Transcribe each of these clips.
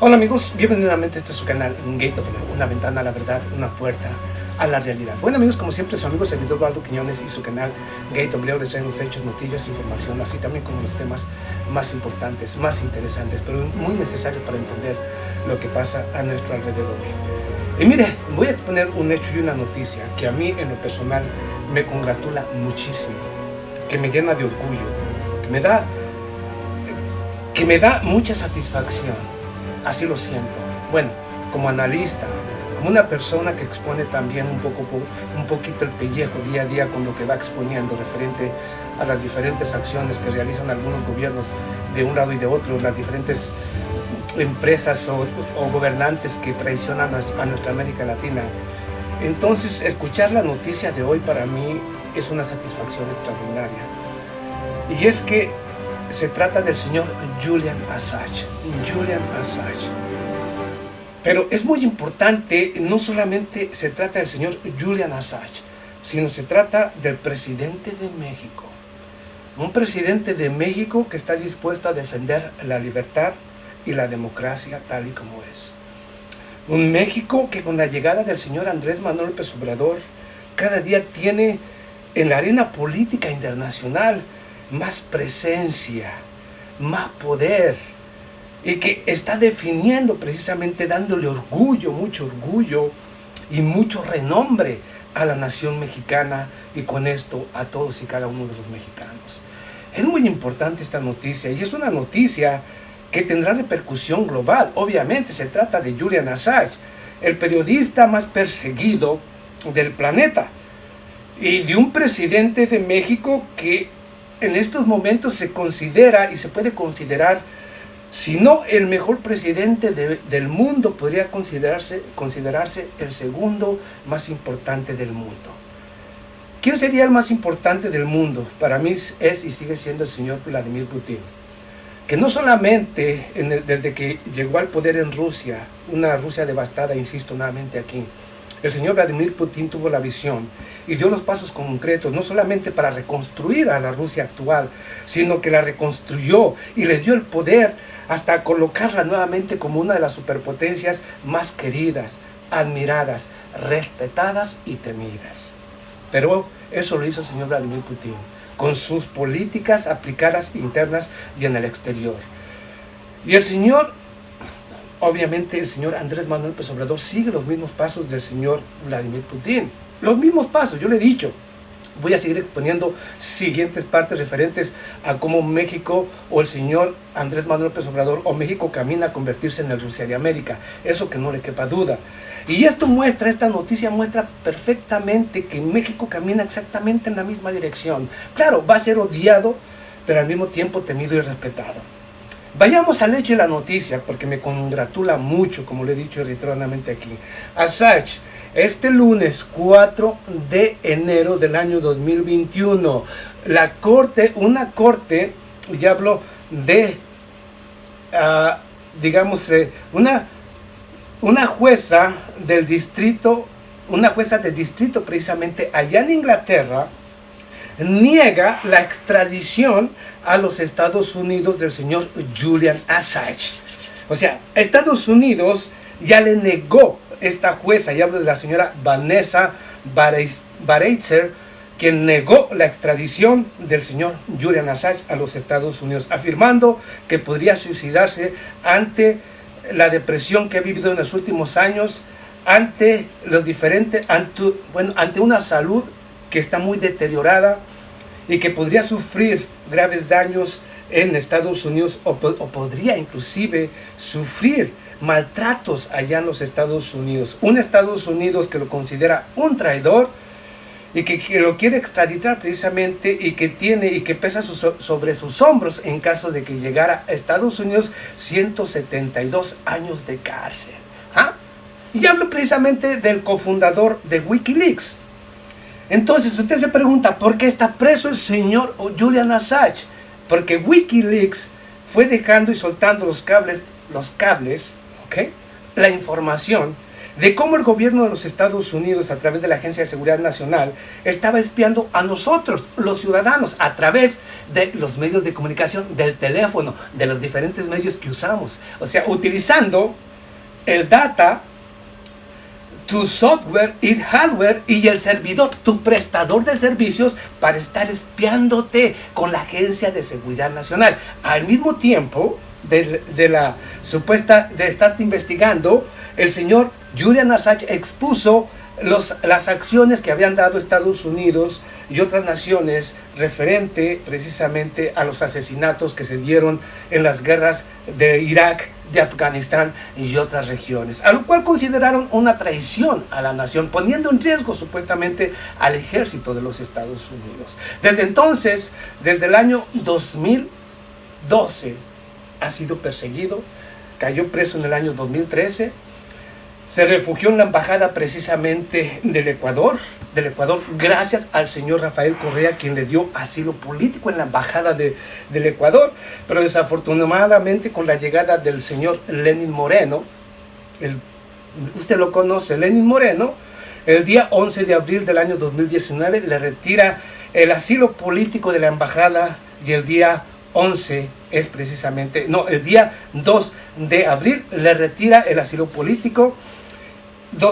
Hola amigos, bienvenidos nuevamente a este su canal Gate Opener, una ventana a la verdad, una puerta a la realidad. Bueno amigos, como siempre su amigo servidor Eduardo Quiñones y su canal Gate Opener les traen los hechos, noticias, información, así también como los temas más importantes, más interesantes, pero muy necesarios para entender lo que pasa a nuestro alrededor. Y mire, voy a exponer un hecho y una noticia que a mí en lo personal me congratula muchísimo, que me llena de orgullo, que me da mucha satisfacción. Así lo siento. Bueno, como analista, como una persona que expone también un poquito el pellejo día a día con lo que va exponiendo referente a las diferentes acciones que realizan algunos gobiernos de un lado y de otro, las diferentes empresas o gobernantes que traicionan a nuestra América Latina. Entonces, escuchar la noticia de hoy para mí es una satisfacción extraordinaria. Y es que se trata del señor Julian Assange. Pero es muy importante, no solamente se trata del señor Julian Assange, sino se trata del presidente de México. Un presidente de México que está dispuesto a defender la libertad y la democracia tal y como es. Un México que con la llegada del señor Andrés Manuel López Obrador cada día tiene en la arena política internacional más presencia, más poder, y que está definiendo precisamente, dándole orgullo, mucho orgullo y mucho renombre a la nación mexicana y con esto a todos y cada uno de los mexicanos. Es muy importante esta noticia y es una noticia que tendrá repercusión global. Obviamente se trata de Julian Assange, el periodista más perseguido del planeta, y de un presidente de México que en estos momentos se considera y se puede considerar, si no el mejor presidente del mundo, podría considerarse el segundo más importante del mundo. ¿Quién sería el más importante del mundo? Para mí es y sigue siendo el señor Vladimir Putin, que no solamente desde que llegó al poder en Rusia, una Rusia devastada, insisto nuevamente aquí, el señor Vladimir Putin tuvo la visión y dio los pasos concretos, no solamente para reconstruir a la Rusia actual, sino que la reconstruyó y le dio el poder hasta colocarla nuevamente como una de las superpotencias más queridas, admiradas, respetadas y temidas. Pero eso lo hizo el señor Vladimir Putin, con sus políticas aplicadas internas y en el exterior. Y obviamente el señor Andrés Manuel López Obrador sigue los mismos pasos del señor Vladimir Putin. Los mismos pasos, yo le he dicho. Voy a seguir exponiendo siguientes partes referentes a cómo México o el señor Andrés Manuel López Obrador o México camina a convertirse en el Rusia de América. Eso que no le quepa duda. Y esta noticia muestra perfectamente que México camina exactamente en la misma dirección. Claro, va a ser odiado, pero al mismo tiempo temido y respetado. Vayamos al hecho de la noticia, porque me congratula mucho, como le he dicho reiteradamente aquí. Assange, este lunes 4 de enero del año 2021, una corte, ya hablo de, una jueza del distrito, precisamente allá en Inglaterra, niega la extradición a los Estados Unidos del señor Julian Assange. O sea, Estados Unidos ya le negó, esta jueza, y hablo de la señora Vanessa Baraitser, quien negó la extradición del señor Julian Assange a los Estados Unidos, afirmando que podría suicidarse ante la depresión que ha vivido en los últimos años, ante una salud que está muy deteriorada y que podría sufrir graves daños en Estados Unidos o podría inclusive sufrir maltratos allá en los Estados Unidos. Un Estados Unidos que lo considera un traidor y que lo quiere extraditar precisamente y que pesa sobre sus hombros en caso de que llegara a Estados Unidos 172 años de cárcel. Y hablo precisamente del cofundador de Wikileaks. Entonces usted se pregunta, ¿por qué está preso el señor Julian Assange? Porque Wikileaks fue dejando y soltando los cables, ¿ok? La información de cómo el gobierno de los Estados Unidos, a través de la Agencia de Seguridad Nacional, estaba espiando a nosotros, los ciudadanos, a través de los medios de comunicación, del teléfono, de los diferentes medios que usamos. O sea, utilizando el data, tu software y hardware y el servidor, tu prestador de servicios, para estar espiándote con la Agencia de Seguridad Nacional. Al mismo tiempo de la supuesta de estarte investigando, el señor Julian Assange expuso las acciones que habían dado Estados Unidos y otras naciones referente precisamente a los asesinatos que se dieron en las guerras de Irak, de Afganistán y otras regiones, a lo cual consideraron una traición a la nación, poniendo en riesgo supuestamente al ejército de los Estados Unidos. Desde entonces, desde el año 2012, ha sido perseguido, cayó preso en el año 2013, se refugió en la embajada precisamente del Ecuador, gracias al señor Rafael Correa, quien le dio asilo político en la embajada del Ecuador. Pero desafortunadamente, con la llegada del señor Lenín Moreno, usted lo conoce, Lenín Moreno, el día 11 de abril del año 2019 le retira el asilo político de la embajada, y el día 11 es precisamente, no, el día 2 de abril le retira el asilo político.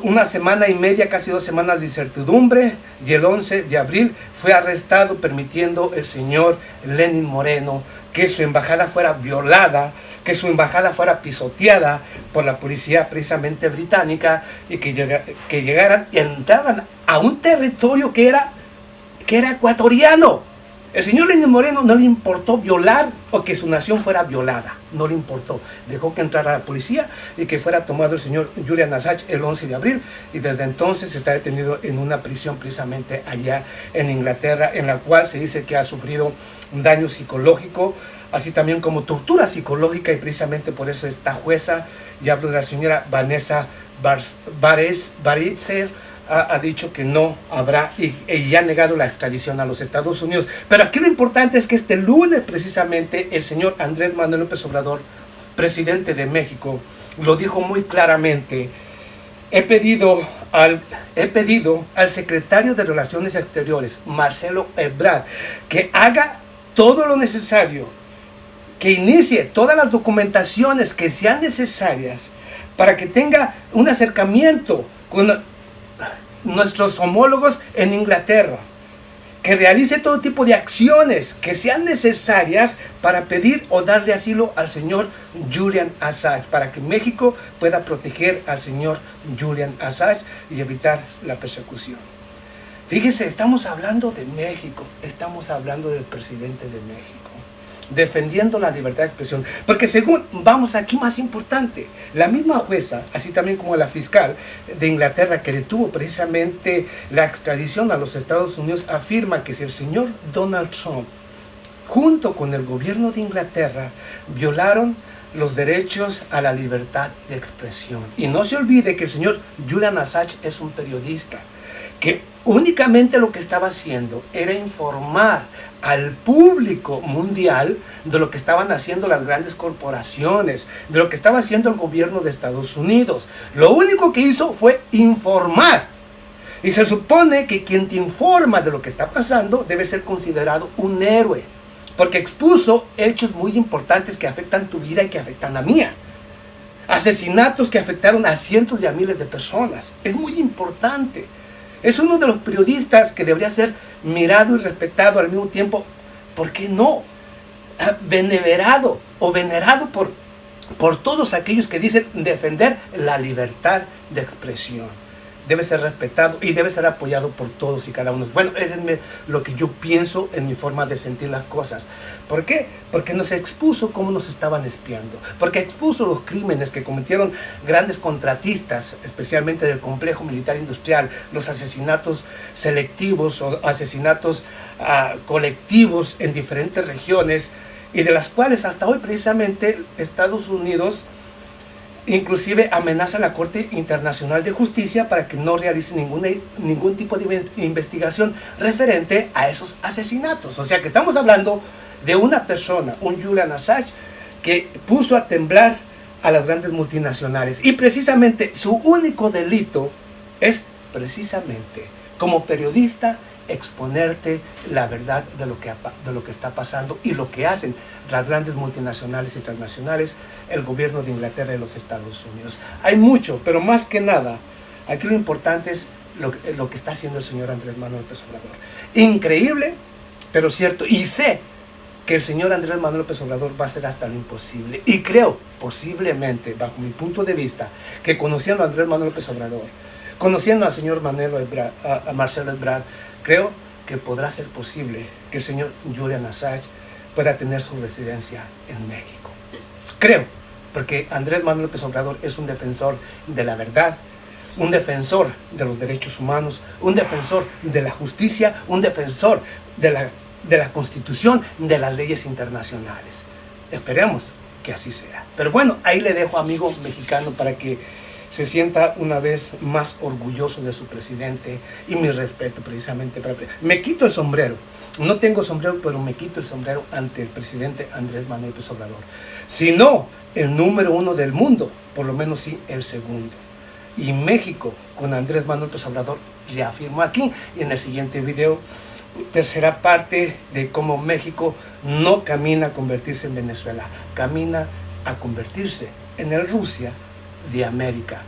Una semana y media, casi 2 semanas de incertidumbre, y el 11 de abril fue arrestado, permitiendo el señor Lenín Moreno que su embajada fuera violada, que su embajada fuera pisoteada por la policía precisamente británica, y que llegaran y entraran a un territorio que era ecuatoriano. El señor Lenín Moreno no le importó violar o que su nación fuera violada, no le importó. Dejó que entrara la policía y que fuera tomado el señor Julian Assange el 11 de abril, y desde entonces está detenido en una prisión precisamente allá en Inglaterra, en la cual se dice que ha sufrido un daño psicológico, así también como tortura psicológica, y precisamente por eso esta jueza, y hablo de la señora Vanessa Baritzer, ha dicho que no habrá y ya ha negado la extradición a los Estados Unidos. Pero aquí lo importante es que este lunes precisamente el señor Andrés Manuel López Obrador, presidente de México, lo dijo muy claramente. He pedido al secretario de Relaciones Exteriores, Marcelo Ebrard, que haga todo lo necesario, que inicie todas las documentaciones que sean necesarias para que tenga un acercamiento con nuestros homólogos en Inglaterra, que realice todo tipo de acciones que sean necesarias para pedir o darle asilo al señor Julian Assange, para que México pueda proteger al señor Julian Assange y evitar la persecución. Fíjese, estamos hablando de México, estamos hablando del presidente de México, defendiendo la libertad de expresión, porque según, vamos aquí más importante, la misma jueza, así también como la fiscal de Inglaterra que detuvo precisamente la extradición a los Estados Unidos, afirma que si el señor Donald Trump, junto con el gobierno de Inglaterra, violaron los derechos a la libertad de expresión. Y no se olvide que el señor Julian Assange es un periodista, que únicamente lo que estaba haciendo era informar al público mundial de lo que estaban haciendo las grandes corporaciones, de lo que estaba haciendo el gobierno de Estados Unidos. Lo único que hizo fue informar. Y se supone que quien te informa de lo que está pasando debe ser considerado un héroe, porque expuso hechos muy importantes que afectan tu vida y que afectan la mía. Asesinatos que afectaron a cientos y a miles de personas. Es muy importante. Es uno de los periodistas que debería ser mirado y respetado al mismo tiempo, ¿por qué no? Venerado por todos aquellos que dicen defender la libertad de expresión. Debe ser respetado y debe ser apoyado por todos y cada uno. Bueno, es lo que yo pienso en mi forma de sentir las cosas. ¿Por qué? Porque nos expuso cómo nos estaban espiando. Porque expuso los crímenes que cometieron grandes contratistas, especialmente del complejo militar industrial, los asesinatos selectivos o asesinatos colectivos en diferentes regiones, y de las cuales hasta hoy precisamente Estados Unidos inclusive amenaza a la Corte Internacional de Justicia para que no realice ningún tipo de investigación referente a esos asesinatos. O sea que estamos hablando de una persona, un Julian Assange, que puso a temblar a las grandes multinacionales. Y precisamente su único delito es precisamente como periodista exponerte la verdad de lo que está pasando y lo que hacen las grandes multinacionales y transnacionales, el gobierno de Inglaterra y los Estados Unidos. Hay mucho, pero más que nada, aquí lo importante es lo que está haciendo el señor Andrés Manuel López Obrador. Increíble, pero cierto. Y sé que el señor Andrés Manuel López Obrador va a hacer hasta lo imposible. Y creo, posiblemente, bajo mi punto de vista, que conociendo a Andrés Manuel López Obrador, conociendo al señor Marcelo Ebrard, creo que podrá ser posible que el señor Julian Assange pueda tener su residencia en México. Creo, porque Andrés Manuel López Obrador es un defensor de la verdad, un defensor de los derechos humanos, un defensor de la justicia, un defensor de la Constitución, de las leyes internacionales. Esperemos que así sea. Pero bueno, ahí le dejo, amigo mexicano, para que se sienta una vez más orgulloso de su presidente, y mi respeto precisamente para... Me quito el sombrero, no tengo sombrero, pero me quito el sombrero ante el presidente Andrés Manuel López Obrador. Si no el número 1 del mundo, por lo menos sí el segundo. Y México, con Andrés Manuel López Obrador, reafirmo aquí, y en el siguiente video, tercera parte de cómo México no camina a convertirse en Venezuela, camina a convertirse en el Rusia de América.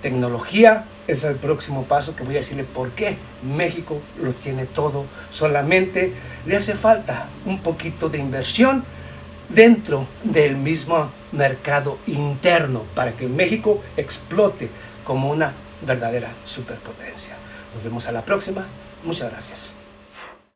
Tecnología es el próximo paso, que voy a decirle por qué México lo tiene todo. Solamente le hace falta un poquito de inversión dentro del mismo mercado interno para que México explote como una verdadera superpotencia. Nos vemos a la próxima. Muchas gracias.